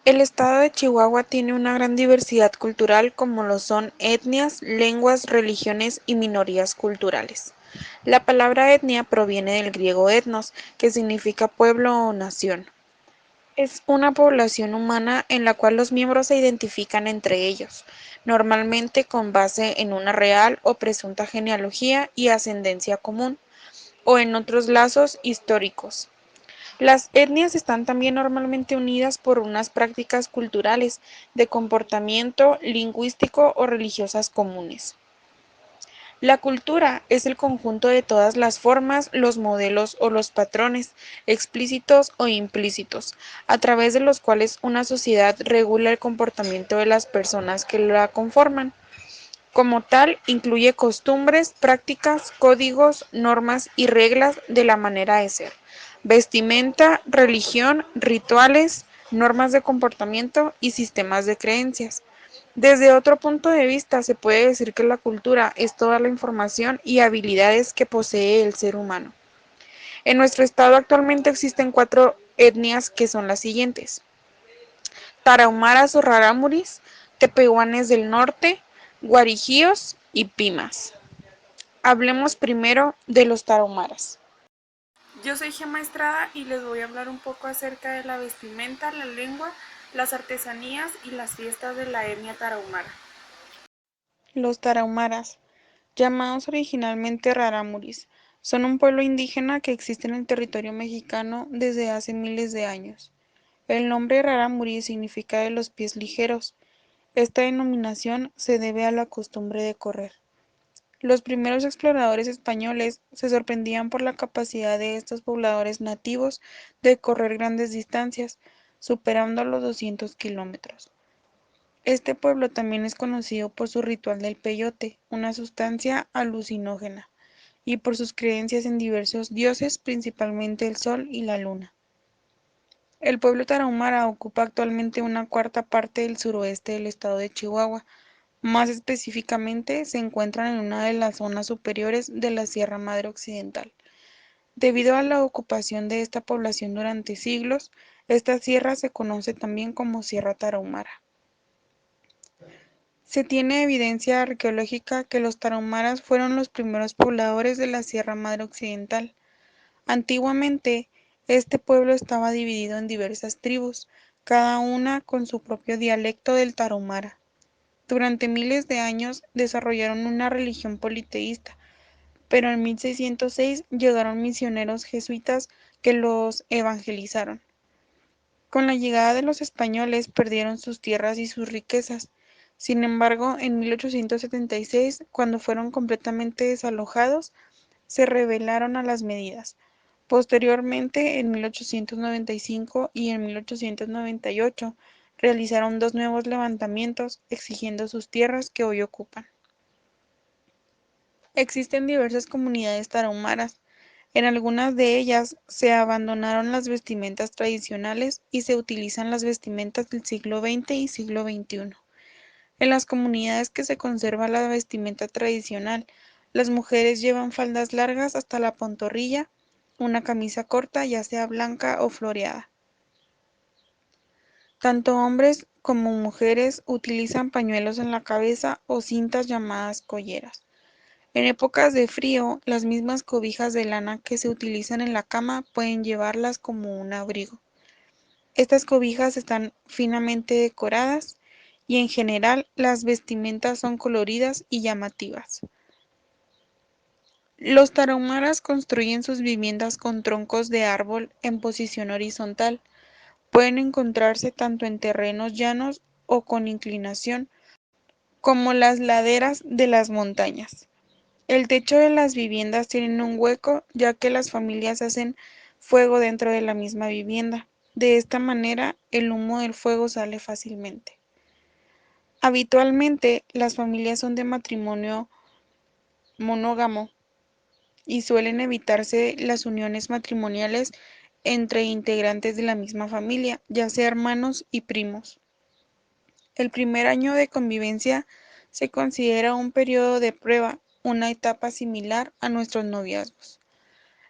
El estado de Chihuahua tiene una gran diversidad cultural como lo son etnias, lenguas, religiones y minorías culturales. La palabra etnia proviene del griego etnos, que significa pueblo o nación. Es una población humana en la cual los miembros se identifican entre ellos, normalmente con base en una real o presunta genealogía y ascendencia común, o en otros lazos históricos. Las etnias están también normalmente unidas por unas prácticas culturales, de comportamiento, lingüístico o religiosas comunes. La cultura es el conjunto de todas las formas, los modelos o los patrones, explícitos o implícitos, a través de los cuales una sociedad regula el comportamiento de las personas que la conforman. Como tal, incluye costumbres, prácticas, códigos, normas y reglas de la manera de ser, vestimenta, religión, rituales, normas de comportamiento y sistemas de creencias. Desde otro punto de vista, se puede decir que la cultura es toda la información y habilidades que posee el ser humano. En nuestro estado actualmente existen 4 etnias que son las siguientes: tarahumaras o rarámuris, tepehuanes del norte, guarijíos y pimas. Hablemos primero de los tarahumaras. Yo soy Gemma Estrada y les voy a hablar un poco acerca de la vestimenta, la lengua, las artesanías y las fiestas de la etnia tarahumara. Los tarahumaras, llamados originalmente rarámuris, son un pueblo indígena que existe en el territorio mexicano desde hace miles de años. El nombre rarámuri significa de los pies ligeros. Esta denominación se debe a la costumbre de correr. Los primeros exploradores españoles se sorprendían por la capacidad de estos pobladores nativos de correr grandes distancias, superando los 200 kilómetros. Este pueblo también es conocido por su ritual del peyote, una sustancia alucinógena, y por sus creencias en diversos dioses, principalmente el sol y la luna. El pueblo tarahumara ocupa actualmente una cuarta parte del suroeste del estado de Chihuahua. Más específicamente, se encuentran en una de las zonas superiores de la Sierra Madre Occidental. Debido a la ocupación de esta población durante siglos, esta sierra se conoce también como Sierra Tarahumara. Se tiene evidencia arqueológica que los tarahumaras fueron los primeros pobladores de la Sierra Madre Occidental. Antiguamente, este pueblo estaba dividido en diversas tribus, cada una con su propio dialecto del tarahumara. Durante miles de años desarrollaron una religión politeísta, pero en 1606 llegaron misioneros jesuitas que los evangelizaron. Con la llegada de los españoles perdieron sus tierras y sus riquezas. Sin embargo, en 1876, cuando fueron completamente desalojados, se rebelaron a las medidas. Posteriormente, en 1895 y en 1898, realizaron 2 nuevos levantamientos exigiendo sus tierras que hoy ocupan. Existen diversas comunidades tarahumaras. En algunas de ellas se abandonaron las vestimentas tradicionales y se utilizan las vestimentas del siglo XX y siglo XXI. En las comunidades que se conserva la vestimenta tradicional, las mujeres llevan faldas largas hasta la pantorrilla, una camisa corta, ya sea blanca o floreada. Tanto hombres como mujeres utilizan pañuelos en la cabeza o cintas llamadas colleras. En épocas de frío, las mismas cobijas de lana que se utilizan en la cama pueden llevarlas como un abrigo. Estas cobijas están finamente decoradas y en general las vestimentas son coloridas y llamativas. Los tarahumaras construyen sus viviendas con troncos de árbol en posición horizontal. Pueden encontrarse tanto en terrenos llanos o con inclinación, como las laderas de las montañas. El techo de las viviendas tiene un hueco, ya que las familias hacen fuego dentro de la misma vivienda. De esta manera, el humo del fuego sale fácilmente. Habitualmente, las familias son de matrimonio monógamo y suelen evitarse las uniones matrimoniales entre integrantes de la misma familia, ya sea hermanos y primos. El primer año de convivencia se considera un periodo de prueba, una etapa similar a nuestros noviazgos.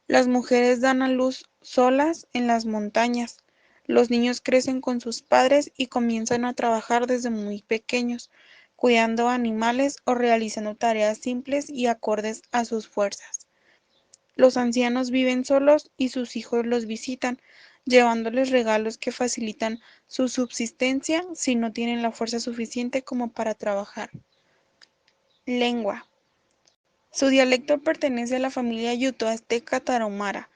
Las mujeres dan a luz solas en las montañas. Los niños crecen con sus padres y comienzan a trabajar desde muy pequeños, cuidando animales o realizando tareas simples y acordes a sus fuerzas. Los ancianos viven solos y sus hijos los visitan, llevándoles regalos que facilitan su subsistencia si no tienen la fuerza suficiente como para trabajar. Lengua. Su dialecto pertenece a la familia Yuto-Azteca Tarahumara,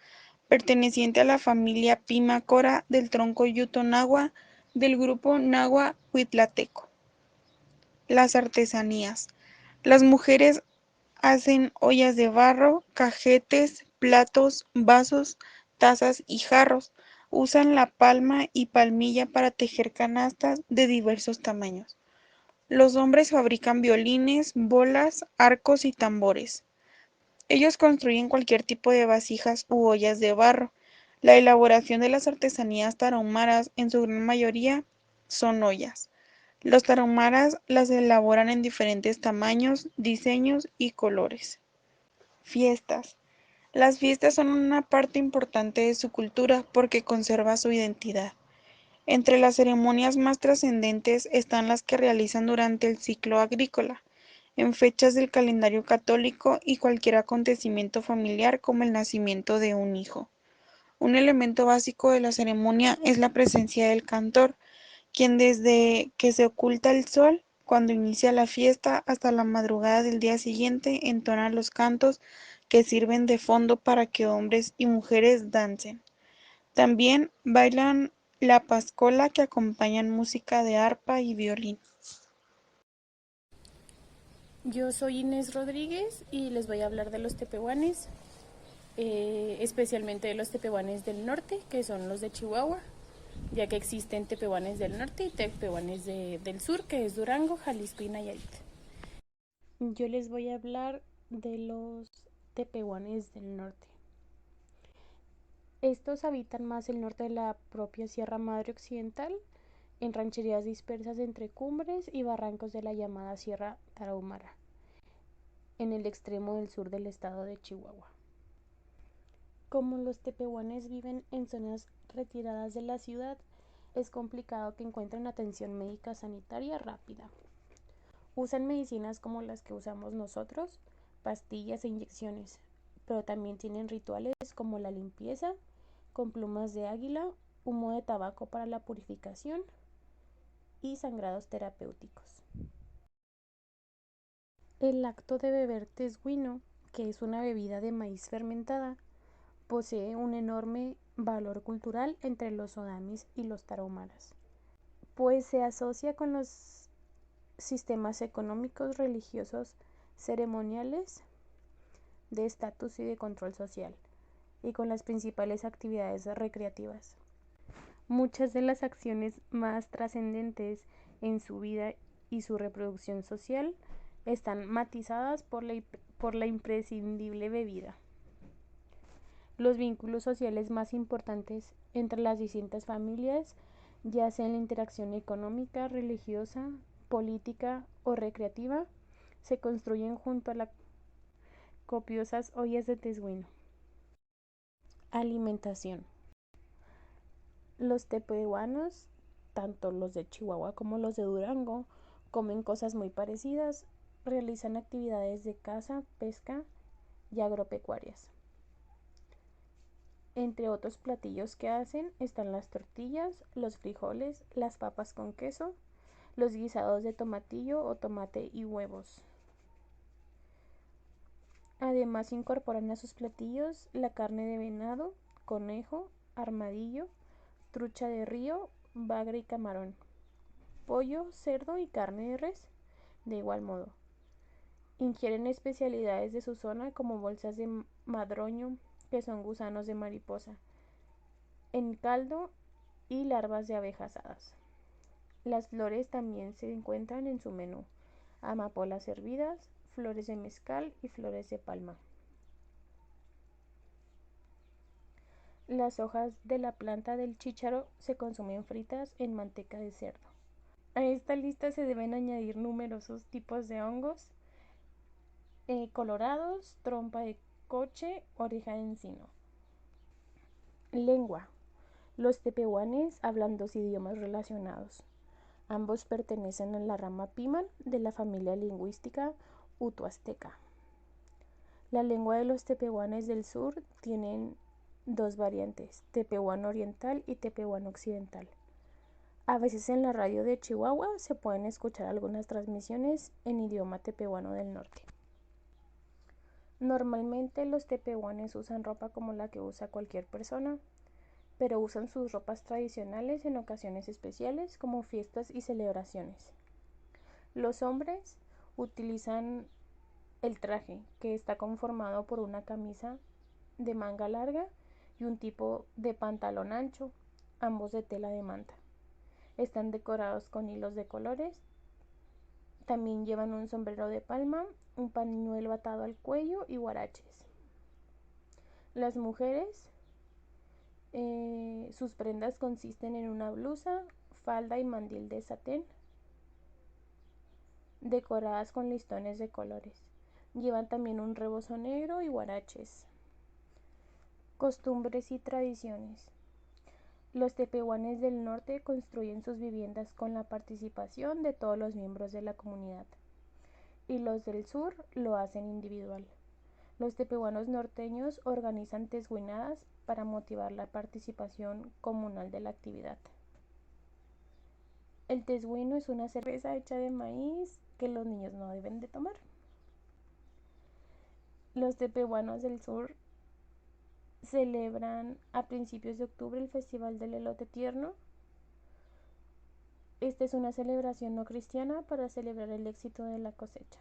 perteneciente a la familia Pima-Cora del tronco Yuto-Nahua del grupo Nahua-Huitlateco. Las artesanías. Las mujeres hacen ollas de barro, cajetes, platos, vasos, tazas y jarros. Usan la palma y palmilla para tejer canastas de diversos tamaños. Los hombres fabrican violines, bolas, arcos y tambores. Ellos construyen cualquier tipo de vasijas u ollas de barro. La elaboración de las artesanías tarahumaras, en su gran mayoría, son ollas. Los tarahumaras las elaboran en diferentes tamaños, diseños y colores. Fiestas. Las fiestas son una parte importante de su cultura porque conserva su identidad. Entre las ceremonias más trascendentes están las que realizan durante el ciclo agrícola, en fechas del calendario católico y cualquier acontecimiento familiar como el nacimiento de un hijo. Un elemento básico de la ceremonia es la presencia del cantor, quien desde que se oculta el sol, cuando inicia la fiesta, hasta la madrugada del día siguiente, entona los cantos que sirven de fondo para que hombres y mujeres dancen. También bailan la pascola, que acompañan música de arpa y violín. Yo soy Inés Rodríguez y les voy a hablar de los tepehuanes, especialmente de los tepehuanes del norte, que son los de Chihuahua, ya que existen tepehuanes del norte y tepehuanes del sur, que es Durango, Jalisco y Nayarit. Yo les voy a hablar de los tepehuanes del norte. Estos habitan más el norte de la propia Sierra Madre Occidental, en rancherías dispersas entre cumbres y barrancos de la llamada Sierra Tarahumara, en el extremo del sur del estado de Chihuahua. Como los tepehuanes viven en zonas retiradas de la ciudad, es complicado que encuentren atención médica sanitaria rápida. Usan medicinas como las que usamos nosotros, pastillas e inyecciones, pero también tienen rituales como la limpieza, con plumas de águila, humo de tabaco para la purificación y sangrados terapéuticos. El acto de beber tesguino, que es una bebida de maíz fermentada, posee un enorme valor cultural entre los odamis y los tarahumaras, pues se asocia con los sistemas económicos, religiosos, ceremoniales, de estatus y de control social, y con las principales actividades recreativas. Muchas de las acciones más trascendentes en su vida y su reproducción social están matizadas por la imprescindible bebida. Los vínculos sociales más importantes entre las distintas familias, ya sea en la interacción económica, religiosa, política o recreativa, se construyen junto a las copiosas ollas de tesguino. Alimentación. Los tepehuanos, tanto los de Chihuahua como los de Durango, comen cosas muy parecidas, realizan actividades de caza, pesca y agropecuarias. Entre otros platillos que hacen están las tortillas, los frijoles, las papas con queso, los guisados de tomatillo o tomate y huevos. Además incorporan a sus platillos la carne de venado, conejo, armadillo, trucha de río, bagre y camarón, pollo, cerdo y carne de res. De igual modo, ingieren especialidades de su zona como bolsas de madroño, que son gusanos de mariposa, en caldo y larvas de abejas asadas. Las flores también se encuentran en su menú: amapolas hervidas, flores de mezcal y flores de palma. Las hojas de la planta del chícharo se consumen fritas en manteca de cerdo. A esta lista se deben añadir numerosos tipos de hongos colorados, trompa de coche, oreja de encino. Lengua. Los tepehuanes hablan dos idiomas relacionados. Ambos pertenecen a la rama Piman de la familia lingüística utoazteca. La lengua de los tepehuanes del sur tienen dos variantes, tepehuano oriental y tepehuano occidental. A veces en la radio de Chihuahua se pueden escuchar algunas transmisiones en idioma tepehuano del norte. Normalmente los tepehuanes usan ropa como la que usa cualquier persona, pero usan sus ropas tradicionales en ocasiones especiales como fiestas y celebraciones. Los hombres utilizan el traje, que está conformado por una camisa de manga larga y un tipo de pantalón ancho, ambos de tela de manta. Están decorados con hilos de colores. También llevan un sombrero de palma, un pañuelo atado al cuello y huaraches. Las mujeres, sus prendas consisten en una blusa, falda y mandil de satén, decoradas con listones de colores. Llevan también un rebozo negro y huaraches. Costumbres y tradiciones. Los tepehuanes del norte construyen sus viviendas con la participación de todos los miembros de la comunidad, y los del sur lo hacen individual. Los tepehuanos norteños organizan tesguinadas para motivar la participación comunal de la actividad. El tesguino es una cerveza hecha de maíz que los niños no deben de tomar. Los tepehuanos del sur celebran a principios de octubre el Festival del Elote Tierno. Esta es una celebración no cristiana para celebrar el éxito de la cosecha.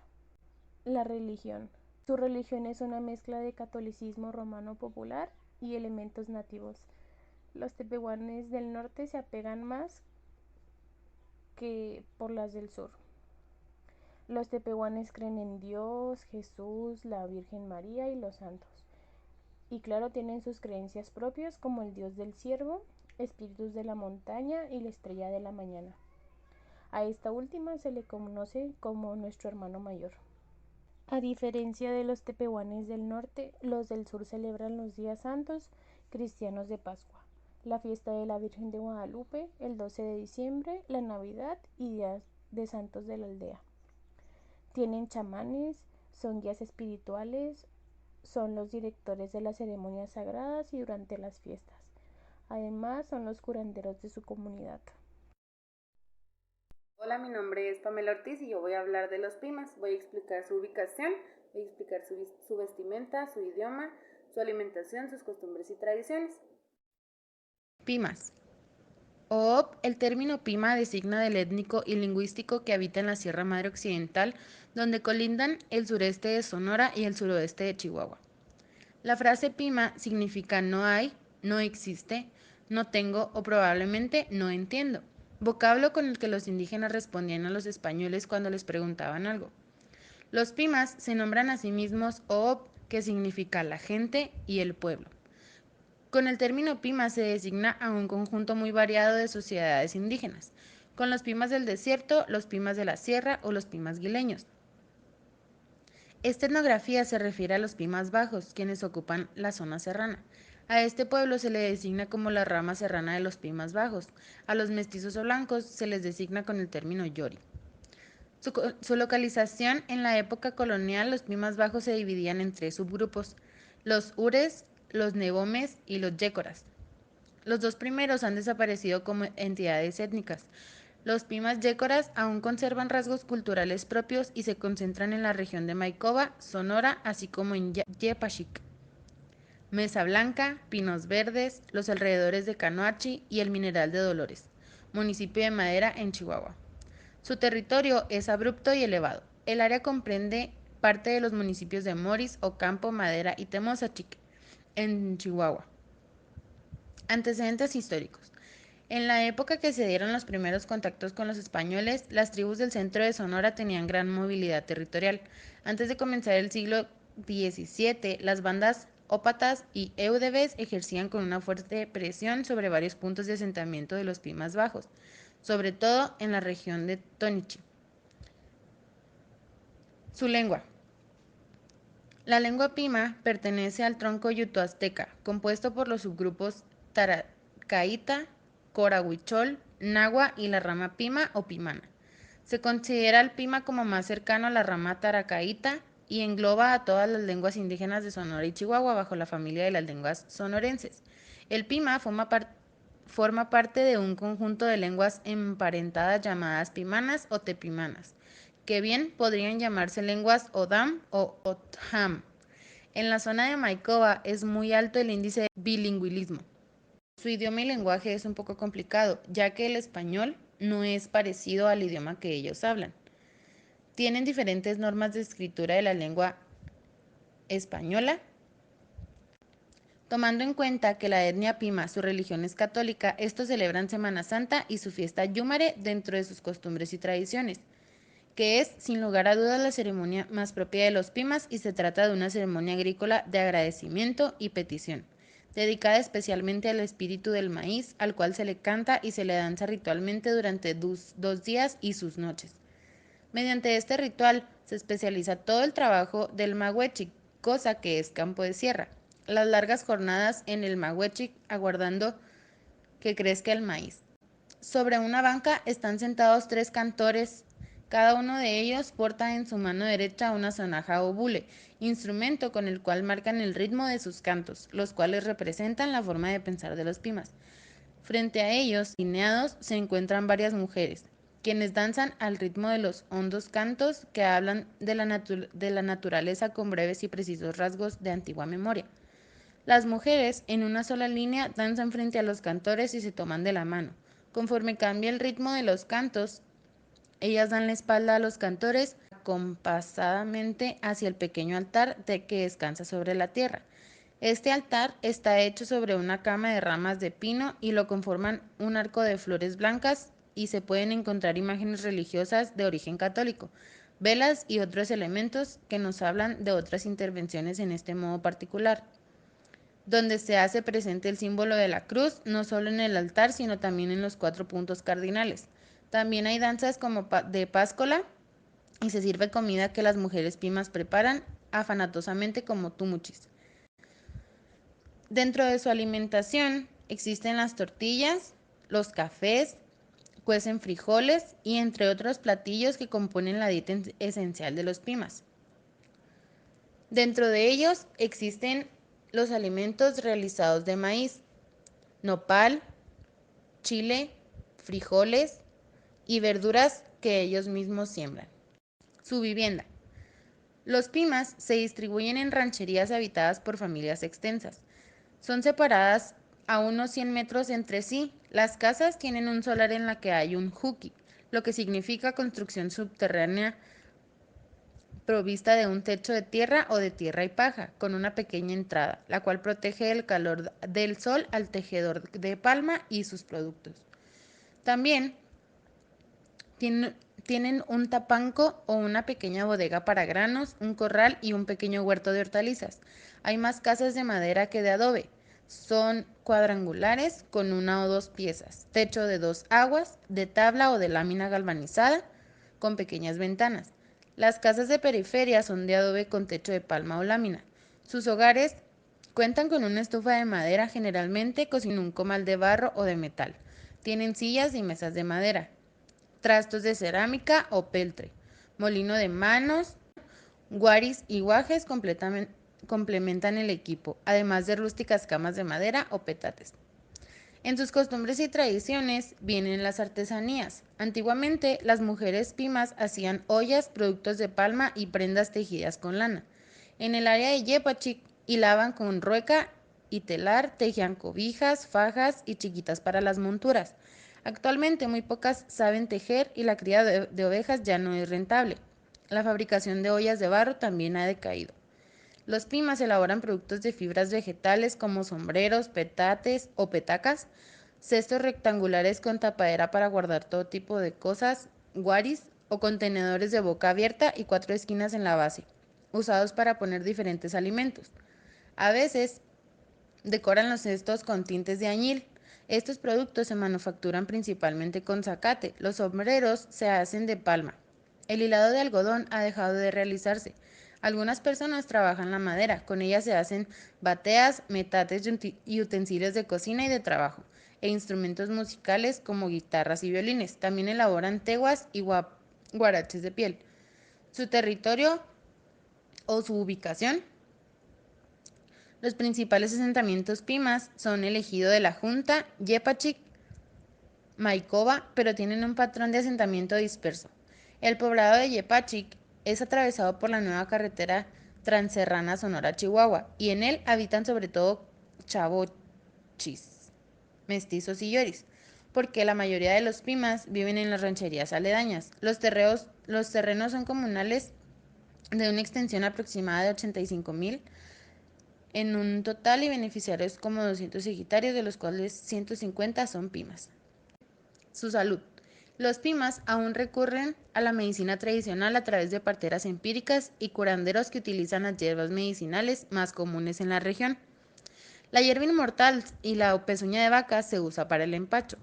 La religión. Su religión es una mezcla de catolicismo romano popular y elementos nativos. Los tepehuanes del norte se apegan más que por las del sur. Los tepehuanes creen en Dios, Jesús, la Virgen María y los santos. Y claro, tienen sus creencias propias como el dios del ciervo, espíritus de la montaña y la estrella de la mañana. A esta última se le conoce como nuestro hermano mayor. A diferencia de los tepehuanes del norte, los del sur celebran los días santos cristianos de Pascua, la fiesta de la Virgen de Guadalupe, el 12 de diciembre, la Navidad y días de santos de la aldea. Tienen chamanes, son guías espirituales, son los directores de las ceremonias sagradas y durante las fiestas. Además, son los curanderos de su comunidad. Hola, mi nombre es Pamela Ortiz y yo voy a hablar de los Pimas. Voy a explicar su ubicación, voy a explicar su vestimenta, su idioma, su alimentación, sus costumbres y tradiciones. Pimas. El término Pima designa del étnico y lingüístico que habita en la Sierra Madre Occidental, donde colindan el sureste de Sonora y el suroeste de Chihuahua. La frase Pima significa no hay, no existe, no tengo o probablemente no entiendo, vocablo con el que los indígenas respondían a los españoles cuando les preguntaban algo. Los Pimas se nombran a sí mismos Oop, que significa la gente y el pueblo. Con el término Pima se designa a un conjunto muy variado de sociedades indígenas, con los Pimas del desierto, los Pimas de la sierra o los Pimas guileños. Esta etnografía se refiere a los Pimas bajos, quienes ocupan la zona serrana. A este pueblo se le designa como la rama serrana de los Pimas bajos. A los mestizos o blancos se les designa con el término Yori. Su localización en la época colonial, los Pimas bajos se dividían en tres subgrupos: los Ures, los Nebomes y los Yécoras. Los dos primeros han desaparecido como entidades étnicas. Los Pimas Yécoras aún conservan rasgos culturales propios y se concentran en la región de Maicova, Sonora, así como en Yepachik, Mesa Blanca, Pinos Verdes, los alrededores de Canoachi y el Mineral de Dolores, municipio de Madera en Chihuahua. Su territorio es abrupto y elevado. El área comprende parte de los municipios de Moris, Ocampo, Madera y Temozachic, en Chihuahua. Antecedentes históricos. En la época que se dieron los primeros contactos con los españoles, las tribus del centro de Sonora tenían gran movilidad territorial. Antes de comenzar el siglo XVII, las bandas ópatas y eudebes ejercían con una fuerte presión sobre varios puntos de asentamiento de los Pimas Bajos, sobre todo en la región de Tonichi. Su lengua. La lengua Pima pertenece al tronco yuto-azteca, compuesto por los subgrupos caíta, cora huichol, nahua y la rama pima o pimana. Se considera al pima como más cercano a la rama taracaíta y engloba a todas las lenguas indígenas de Sonora y Chihuahua bajo la familia de las lenguas sonorenses. El pima forma parte de un conjunto de lenguas emparentadas llamadas pimanas o tepimanas, que bien podrían llamarse lenguas Odam o Otham. En la zona de Maikova es muy alto el índice de bilingüismo. Su idioma y lenguaje es un poco complicado, ya que el español no es parecido al idioma que ellos hablan. Tienen diferentes normas de escritura de la lengua española. Tomando en cuenta que la etnia pima, su religión es católica, estos celebran Semana Santa y su fiesta Yumare dentro de sus costumbres y tradiciones, que es, sin lugar a dudas, la ceremonia más propia de los pimas y se trata de una ceremonia agrícola de agradecimiento y petición, dedicada especialmente al espíritu del maíz, al cual se le canta y se le danza ritualmente durante 2 días y sus noches. Mediante este ritual se especializa todo el trabajo del mahuechic, cosa que es campo de sierra, las largas jornadas en el mahuechic aguardando que crezca el maíz. Sobre una banca están sentados 3 cantores. Cada uno de ellos porta en su mano derecha una sonaja o bule, instrumento con el cual marcan el ritmo de sus cantos, los cuales representan la forma de pensar de los pimas. Frente a ellos, alineados, se encuentran varias mujeres, quienes danzan al ritmo de los hondos cantos que hablan de la naturaleza con breves y precisos rasgos de antigua memoria. Las mujeres, en una sola línea, danzan frente a los cantores y se toman de la mano. Conforme cambia el ritmo de los cantos, ellas dan la espalda a los cantores compasadamente hacia el pequeño altar que descansa sobre la tierra. Este altar está hecho sobre una cama de ramas de pino y lo conforman un arco de flores blancas y se pueden encontrar imágenes religiosas de origen católico, velas y otros elementos que nos hablan de otras intervenciones en este modo particular, donde se hace presente el símbolo de la cruz, no solo en el altar, sino también en los 4 puntos cardinales. También hay danzas como de páscola y se sirve comida que las mujeres pimas preparan afanatosamente como tumuchis. Dentro de su alimentación existen las tortillas, los cafés, cuecen frijoles y entre otros platillos que componen la dieta esencial de los pimas. Dentro de ellos existen los alimentos realizados de maíz, nopal, chile, frijoles y verduras que ellos mismos siembran. Su vivienda. Los pimas se distribuyen en rancherías habitadas por familias extensas. Son separadas a unos 100 metros entre sí. Las casas tienen un solar en la que hay un juki, lo que significa construcción subterránea provista de un techo de tierra o de tierra y paja, con una pequeña entrada, la cual protege del calor del sol al tejedor de palma y sus productos. También tienen un tapanco o una pequeña bodega para granos, un corral y un pequeño huerto de hortalizas. Hay más casas de madera que de adobe. Son cuadrangulares con 1 o 2 piezas, techo de 2 aguas, de tabla o de lámina galvanizada, con pequeñas ventanas. Las casas de periferia son de adobe con techo de palma o lámina. Sus hogares cuentan con una estufa de madera, generalmente cocinan un comal de barro o de metal. Tienen sillas y mesas de madera, trastos de cerámica o peltre, molino de manos, guaris y guajes complementan el equipo, además de rústicas camas de madera o petates. En sus costumbres y tradiciones vienen las artesanías. Antiguamente, las mujeres pimas hacían ollas, productos de palma y prendas tejidas con lana. En el área de Yepachic, hilaban con rueca y telar, tejían cobijas, fajas y chiquitas para las monturas. Actualmente, muy pocas saben tejer y la cría de ovejas ya no es rentable. La fabricación de ollas de barro también ha decaído. Los pimas elaboran productos de fibras vegetales como sombreros, petates o petacas, cestos rectangulares con tapadera para guardar todo tipo de cosas, guaris o contenedores de boca abierta y 4 esquinas en la base, usados para poner diferentes alimentos. A veces decoran los cestos con tintes de añil. Estos productos se manufacturan principalmente con zacate. Los sombreros se hacen de palma. El hilado de algodón ha dejado de realizarse. Algunas personas trabajan la madera. Con ella se hacen bateas, metates y utensilios de cocina y de trabajo. e instrumentos musicales como guitarras y violines. También elaboran teguas y guaraches de piel. Su territorio o su ubicación. Los principales asentamientos pimas son el ejido de la Junta, Yepachic, Maicova, pero tienen un patrón de asentamiento disperso. El poblado de Yepachic es atravesado por la nueva carretera transerrana Sonora-Chihuahua y en él habitan sobre todo chavochis, mestizos y yoris, porque la mayoría de los pimas viven en las rancherías aledañas. Los terrenos son comunales de una extensión aproximada de 85,000 en un total y beneficiarios como 200 hectáreas, de los cuales 150 son pimas. Su salud. Los pimas aún recurren a la medicina tradicional a través de parteras empíricas y curanderos que utilizan las hierbas medicinales más comunes en la región. La hierba inmortal y la pezuña de vaca se usa para el empacho.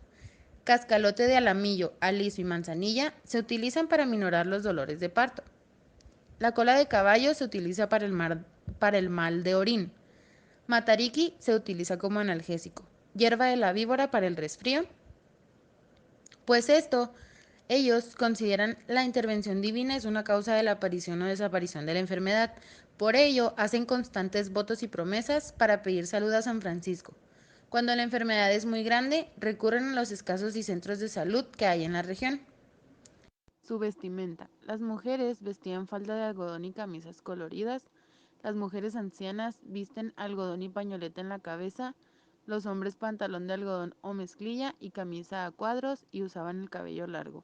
Cascalote de alamillo, aliso y manzanilla se utilizan para minorar los dolores de parto. La cola de caballo se utiliza para el mal de orín. Matariki se utiliza como analgésico. Hierba de la víbora para el resfrío. Pues ellos consideran la intervención divina es una causa de la aparición o desaparición de la enfermedad. Por ello, hacen constantes votos y promesas para pedir salud a San Francisco. Cuando la enfermedad es muy grande, recurren a los escasos y centros de salud que hay en la región. Su vestimenta. Las mujeres vestían falda de algodón y camisas coloridas. Las mujeres ancianas visten algodón y pañoleta en la cabeza. Los hombres pantalón de algodón o mezclilla y camisa a cuadros y usaban el cabello largo.